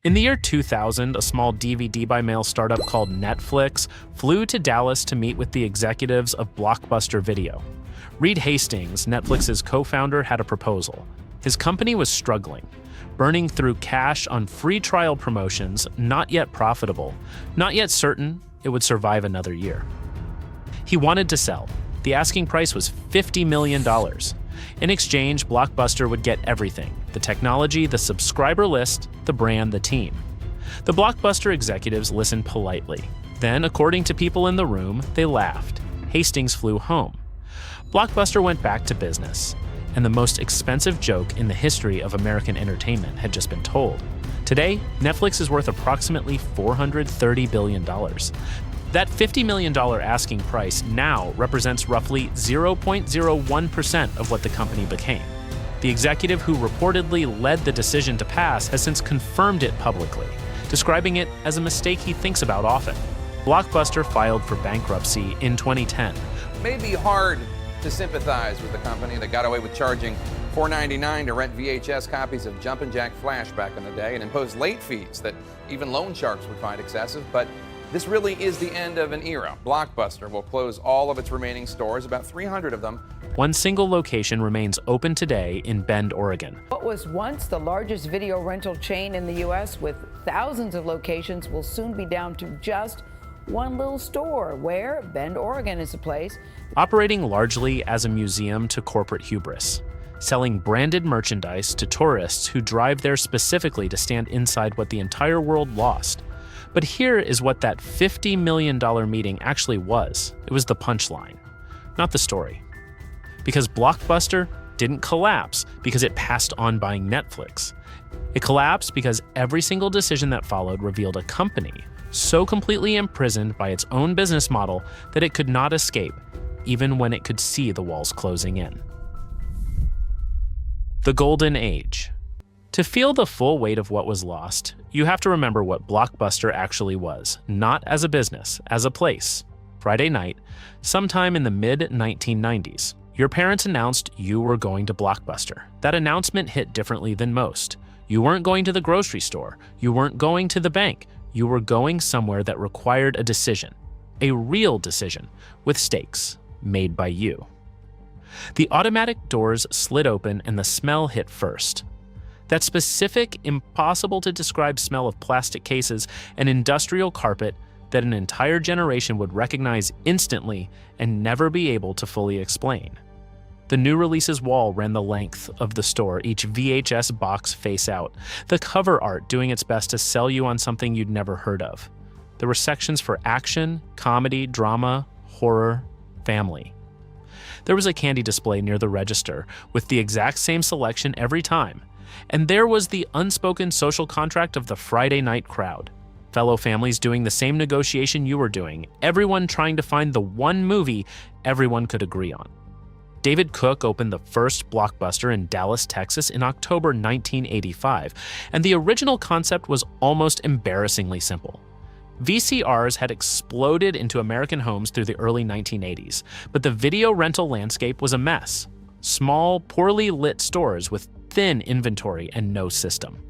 In the year 2000, a small DVD-by-mail startup called Netflix flew to Dallas to meet with the executives of Blockbuster Video. Reed Hastings, Netflix's co-founder, had a proposal. His company was struggling, burning through cash on free trial promotions, not yet profitable, not yet certain it would survive another year. He wanted to sell. The asking price was $50 million. In exchange, Blockbuster would get everything: the technology, the subscriber list, the brand, the team. The Blockbuster executives listened politely. Then, according to people in the room, they laughed. Hastings flew home. Blockbuster went back to business, and the most expensive joke in the history of American entertainment had just been told. Today, Netflix is worth approximately $430 billion. That $50 million asking price now represents roughly 0.01% of what the company became. The executive who reportedly led the decision to pass has since confirmed it publicly, describing it as a mistake he thinks about often. Blockbuster filed for bankruptcy in 2010. It may be hard to sympathize with the company that got away with charging $4.99 to rent VHS copies of Jumpin' Jack Flash back in the day and imposed late fees that even loan sharks would find excessive, but this really is the end of an era. Blockbuster will close all of its remaining stores, about 300 of them. One single location remains open today in Bend, Oregon. What was once the largest video rental chain in the U.S. with thousands of locations will soon be down to just one little store. Where? Bend, Oregon is the place. Operating largely as a museum to corporate hubris, selling branded merchandise to tourists who drive there specifically to stand inside what the entire world lost. But here is what that $50 million meeting actually was. It was the punchline, not the story. Because Blockbuster didn't collapse because it passed on buying Netflix. It collapsed because every single decision that followed revealed a company so completely imprisoned by its own business model that it could not escape, even when it could see the walls closing in. The Golden Age. To feel the full weight of what was lost, you have to remember what Blockbuster actually was, not as a business, as a place. Friday night, sometime in the mid-1990s, your parents announced you were going to Blockbuster. That announcement hit differently than most. You weren't going to the grocery store. You weren't going to the bank. You were going somewhere that required a decision, a real decision, with stakes, made by you. The automatic doors slid open and the smell hit first. That specific, impossible-to-describe smell of plastic cases and industrial carpet that an entire generation would recognize instantly and never be able to fully explain. The new releases wall ran the length of the store, each VHS box face out, the cover art doing its best to sell you on something you'd never heard of. There were sections for action, comedy, drama, horror, family. There was a candy display near the register with the exact same selection every time. And there was the unspoken social contract of the Friday night crowd. Fellow families doing the same negotiation you were doing, everyone trying to find the one movie everyone could agree on. David Cook opened the first Blockbuster in Dallas, Texas in October 1985, and the original concept was almost embarrassingly simple. VCRs had exploded into American homes through the early 1980s, but the video rental landscape was a mess. Small, poorly lit stores with thin inventory and no system.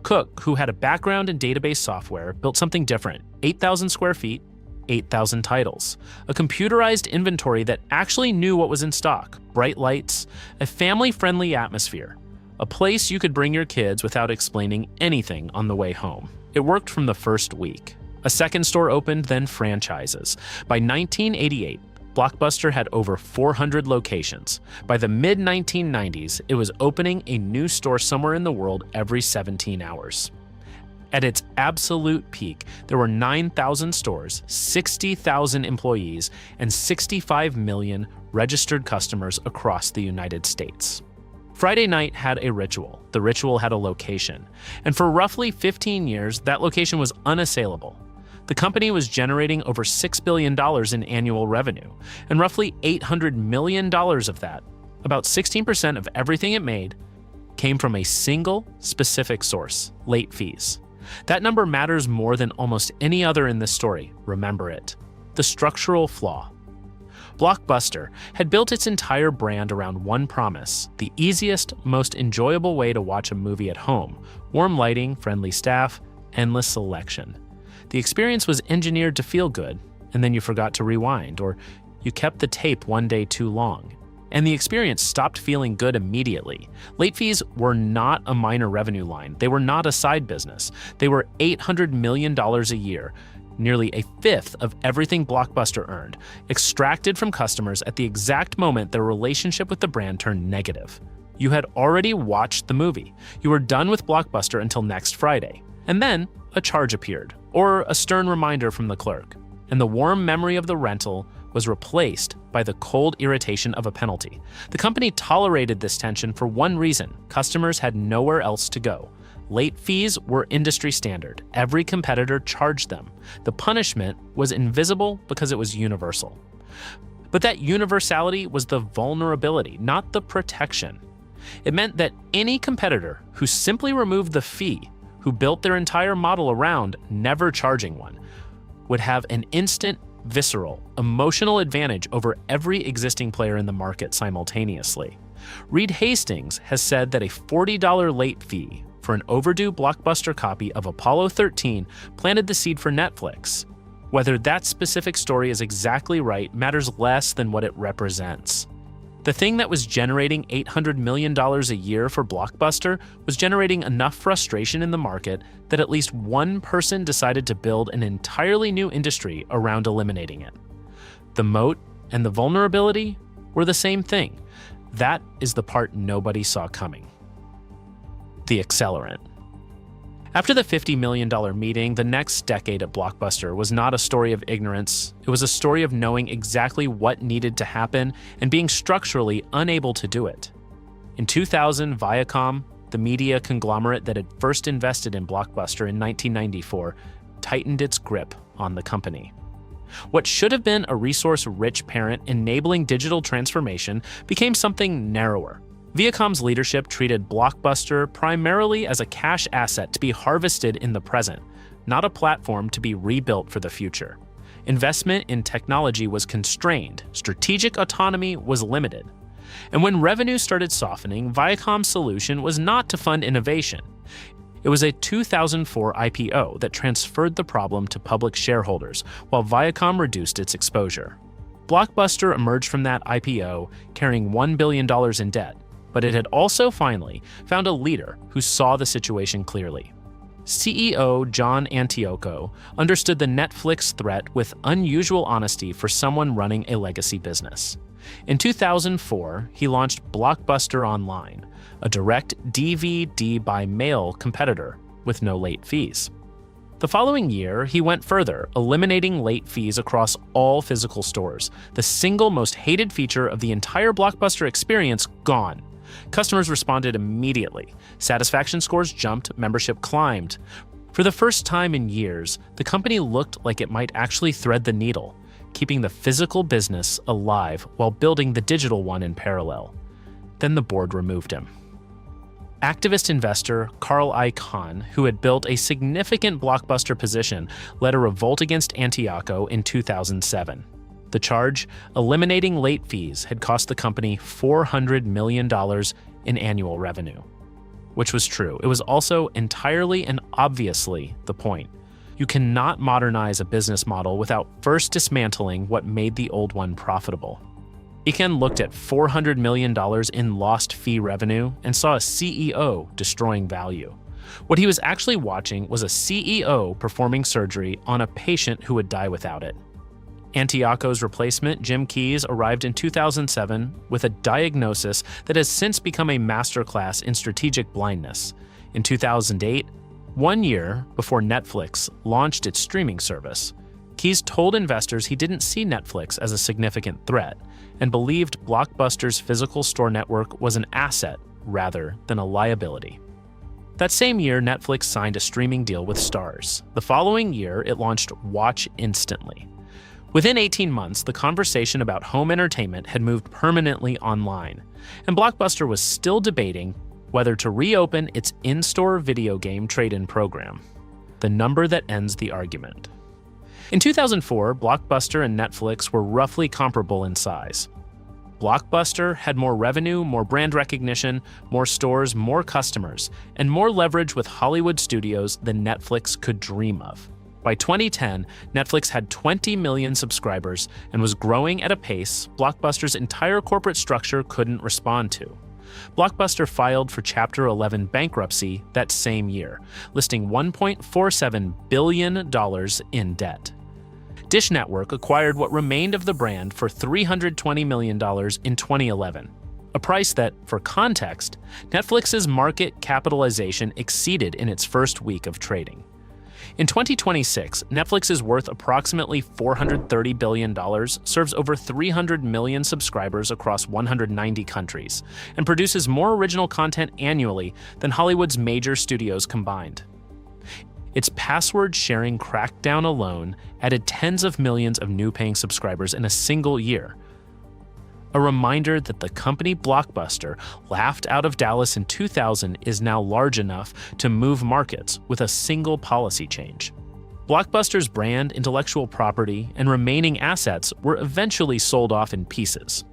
Cook, who had a background in database software, built something different: 8,000 square feet, 8,000 titles, a computerized inventory that actually knew what was in stock, bright lights, a family-friendly atmosphere, a place you could bring your kids without explaining anything on the way home. It worked from the first week. A second store opened, then franchises. By 1988, Blockbuster had over 400 locations. By the mid-1990s, it was opening a new store somewhere in the world every 17 hours. At its absolute peak, there were 9,000 stores, 60,000 employees, and 65 million registered customers across the United States. Friday night had a ritual. The ritual had a location. And for roughly 15 years, that location was unassailable. The company was generating over $6 billion in annual revenue, and roughly $800 million of that, about 16% of everything it made, came from a single specific source: late fees. That number matters more than almost any other in this story. Remember it. The structural flaw. Blockbuster had built its entire brand around one promise: the easiest, most enjoyable way to watch a movie at home. Warm lighting, friendly staff, endless selection. The experience was engineered to feel good, and then you forgot to rewind, or you kept the tape one day too long, and the experience stopped feeling good immediately. Late fees were not a minor revenue line. They were not a side business. They were $800 million a year, nearly a fifth of everything Blockbuster earned, extracted from customers at the exact moment their relationship with the brand turned negative. You had already watched the movie. You were done with Blockbuster until next Friday. And then a charge appeared, or a stern reminder from the clerk, and the warm memory of the rental was replaced by the cold irritation of a penalty. The company tolerated this tension for one reason: customers had nowhere else to go. Late fees were industry standard. Every competitor charged them. The punishment was invisible because it was universal. But that universality was the vulnerability, not the protection. It meant that any competitor who simply removed the fee, who built their entire model around never charging one, would have an instant, visceral, emotional advantage over every existing player in the market simultaneously. Reed Hastings has said that a $40 late fee for an overdue Blockbuster copy of Apollo 13 planted the seed for Netflix. Whether that specific story is exactly right matters less than what it represents. The thing that was generating $800 million a year for Blockbuster was generating enough frustration in the market that at least one person decided to build an entirely new industry around eliminating it. The moat and the vulnerability were the same thing. That is the part nobody saw coming. The accelerant. After the $50 million meeting, the next decade at Blockbuster was not a story of ignorance. It was a story of knowing exactly what needed to happen and being structurally unable to do it. In 2000, Viacom, the media conglomerate that had first invested in Blockbuster in 1994, tightened its grip on the company. What should have been a resource-rich parent enabling digital transformation became something narrower. Viacom's leadership treated Blockbuster primarily as a cash asset to be harvested in the present, not a platform to be rebuilt for the future. Investment in technology was constrained, strategic autonomy was limited. And when revenue started softening, Viacom's solution was not to fund innovation. It was a 2004 IPO that transferred the problem to public shareholders, while Viacom reduced its exposure. Blockbuster emerged from that IPO carrying $1 billion in debt, but it had also finally found a leader who saw the situation clearly. CEO John Antioco understood the Netflix threat with unusual honesty for someone running a legacy business. In 2004, he launched Blockbuster Online, a direct DVD by mail competitor with no late fees. The following year, he went further, eliminating late fees across all physical stores, the single most hated feature of the entire Blockbuster experience gone. Customers responded immediately. Satisfaction scores jumped, membership climbed. For the first time in years, the company looked like it might actually thread the needle, keeping the physical business alive while building the digital one in parallel. Then the board removed him. Activist investor Carl Icahn, who had built a significant Blockbuster position, led a revolt against Antioco in 2007. The charge, eliminating late fees, had cost the company $400 million in annual revenue. Which was true. It was also entirely and obviously the point. You cannot modernize a business model without first dismantling what made the old one profitable. Icahn looked at $400 million in lost fee revenue and saw a CEO destroying value. What he was actually watching was a CEO performing surgery on a patient who would die without it. Antioco's replacement, Jim Keyes, arrived in 2007 with a diagnosis that has since become a masterclass in strategic blindness. In 2008, 1 year before Netflix launched its streaming service, Keyes told investors he didn't see Netflix as a significant threat and believed Blockbuster's physical store network was an asset rather than a liability. That same year, Netflix signed a streaming deal with Starz. The following year, it launched Watch Instantly. Within 18 months, the conversation about home entertainment had moved permanently online, and Blockbuster was still debating whether to reopen its in-store video game trade-in program, the number that ends the argument. In 2004, Blockbuster and Netflix were roughly comparable in size. Blockbuster had more revenue, more brand recognition, more stores, more customers, and more leverage with Hollywood studios than Netflix could dream of. By 2010, Netflix had 20 million subscribers and was growing at a pace Blockbuster's entire corporate structure couldn't respond to. Blockbuster filed for Chapter 11 bankruptcy that same year, listing $1.47 billion in debt. Dish Network acquired what remained of the brand for $320 million in 2011, a price that, for context, Netflix's market capitalization exceeded in its first week of trading. In 2026, Netflix is worth approximately $430 billion, serves over 300 million subscribers across 190 countries, and produces more original content annually than Hollywood's major studios combined. Its password-sharing crackdown alone added tens of millions of new paying subscribers in a single year. A reminder that the company Blockbuster, laughed out of Dallas in 2000, is now large enough to move markets with a single policy change. Blockbuster's brand, intellectual property, and remaining assets were eventually sold off in pieces.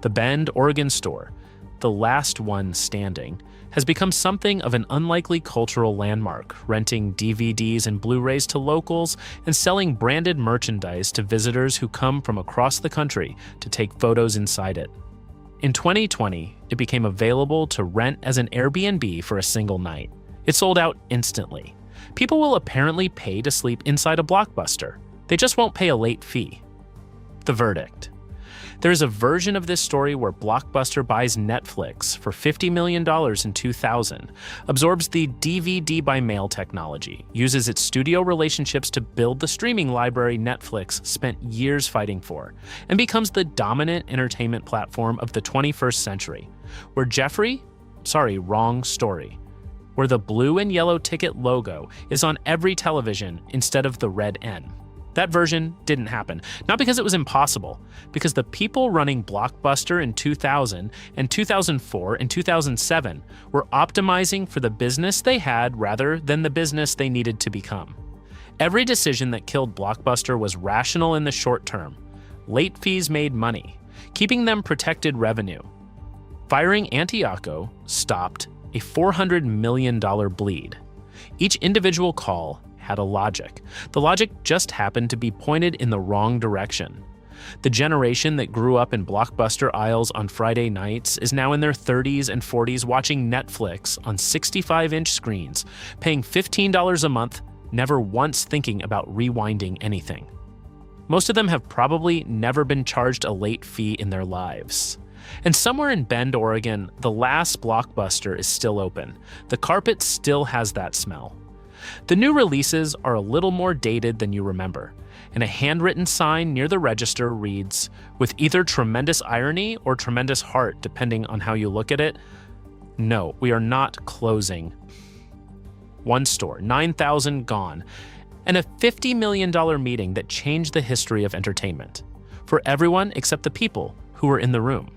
The Bend, Oregon store, the last one standing, has become something of an unlikely cultural landmark, renting DVDs and Blu-rays to locals and selling branded merchandise to visitors who come from across the country to take photos inside it. In 2020, it became available to rent as an Airbnb for a single night. It sold out instantly. People will apparently pay to sleep inside a Blockbuster. They just won't pay a late fee. The verdict. There is a version of this story where Blockbuster buys Netflix for $50 million in 2000, absorbs the DVD by mail technology, uses its studio relationships to build the streaming library Netflix spent years fighting for, and becomes the dominant entertainment platform of the 21st century, where wrong story, where the blue and yellow ticket logo is on every television instead of the red N. That version didn't happen, not because it was impossible, because the people running Blockbuster in 2000 and 2004 and 2007 were optimizing for the business they had rather than the business they needed to become. Every decision that killed Blockbuster was rational in the short term. Late fees made money, keeping them protected revenue. Firing Antioco stopped a $400 million bleed. Each individual call had a logic. The logic just happened to be pointed in the wrong direction. The generation that grew up in Blockbuster aisles on Friday nights is now in their 30s and 40s watching Netflix on 65-inch screens, paying $15 a month, never once thinking about rewinding anything. Most of them have probably never been charged a late fee in their lives. And somewhere in Bend, Oregon, the last Blockbuster is still open. The carpet still has that smell. The new releases are a little more dated than you remember, and a handwritten sign near the register reads, with either tremendous irony or tremendous heart, depending on how you look at it, "No, we are not closing." One store, 9,000 gone, and a $50 million meeting that changed the history of entertainment, for everyone except the people who were in the room.